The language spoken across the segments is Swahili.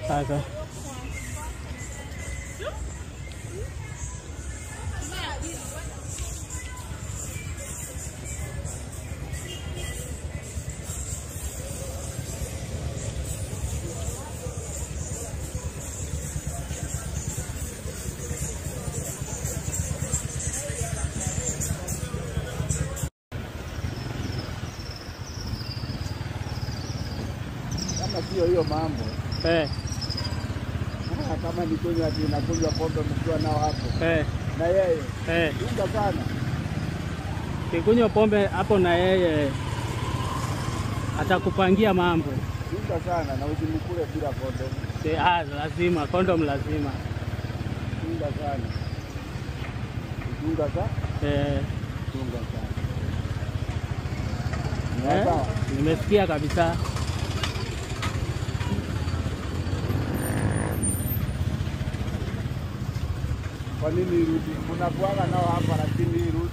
Sasa sio hiyo mambo. Kama ni kunywa ati nakunywa pombe mkiwa nao hapo. Na yeye. Inga sana. Kikunywa pombe hapo na yeye atakupangia mambo. Inga sana na usimkule bila kondom. Lazima kondom lazima. Inga sana. Inga sana? Inga sana. Nimesikia kabisa. Kwa nini irudi? Mnakuanga nao hapa lakini irudi.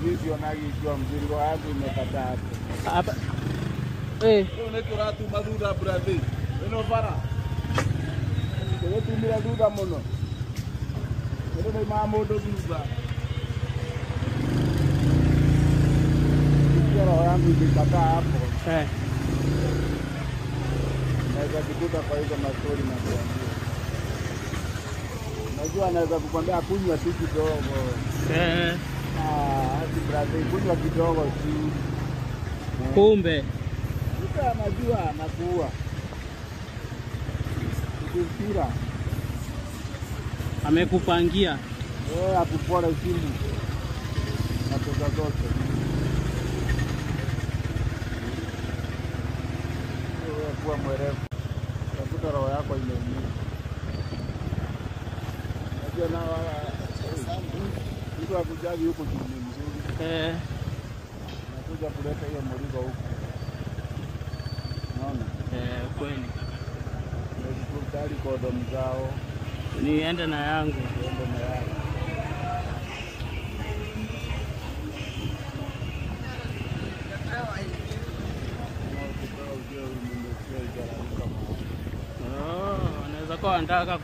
Mimi sionagi ikiwa mzigo wangu imekataa hapo. Hapa. Unaitwa tu madura brother. Eno para. Wewe tumira duda mono. Ndio mama ndo duda. Roho yangu imekataa hapo. Naweza kukuta kwa hizo mastori na kuambia. Najua anaweza kukwambia kunywa tu kidogo. Hadi brother kunywa kidogo tu. Kumbe. Sasa anajua anakuwa. Kukira. Amekupangia. Akupora simu. Na pesa zote. Kuwa mwerevu. Tafuta roho yako imeumia. Najua na mtu akujali huko ni mzuri. Nakuja kuleta hiyo morigo huko. Unaona? Kweli. Ndio kondom zao. Niende na yangu. Niende na yangu. Anaweza kuwa anataka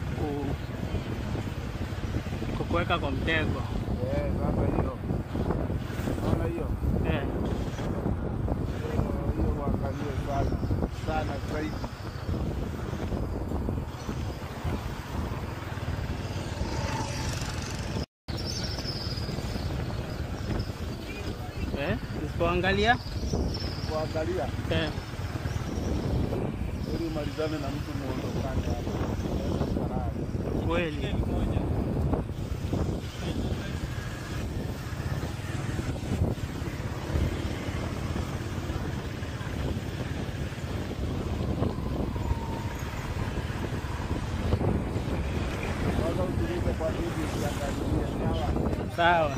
kukuweka kwa mtego. Sasa hiyo. Unaona hiyo? Hiyo waangalie sana zaidi. Usipoangalia? Kuangalia? Ili malizane na mtu muondokane hapo. Kweli. Sawa.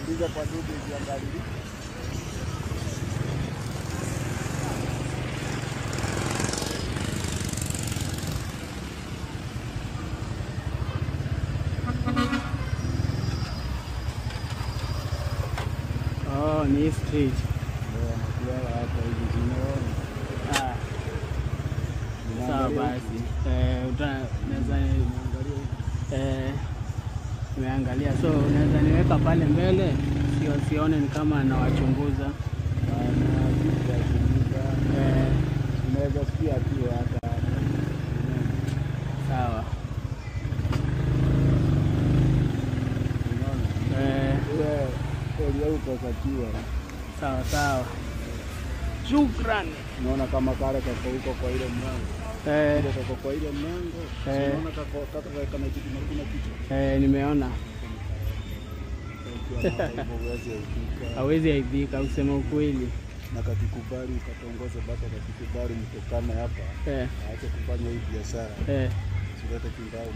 Ndiga kwa dudu ukiangalia. Ni street. Nakuelewa hapa hivi tunaona. Sawa basi. Nimeangalia, so unaweza niweka pale mbele sione ni kama anawachunguza. Unaweza sikia tu hata. Sawa. Leo utakatiwa. Sawa. Shukrani. Unaona kama kale kako huko kwa ile mlango. Kako kwa ile mlango. Unaona kako kama kitu na kitu. Nimeona. Hawezi aibika usema ukweli. Na kakikubali katongoze baka kakikubali mtokane hapa. Aache kufanya hii biashara. Silete kimbao.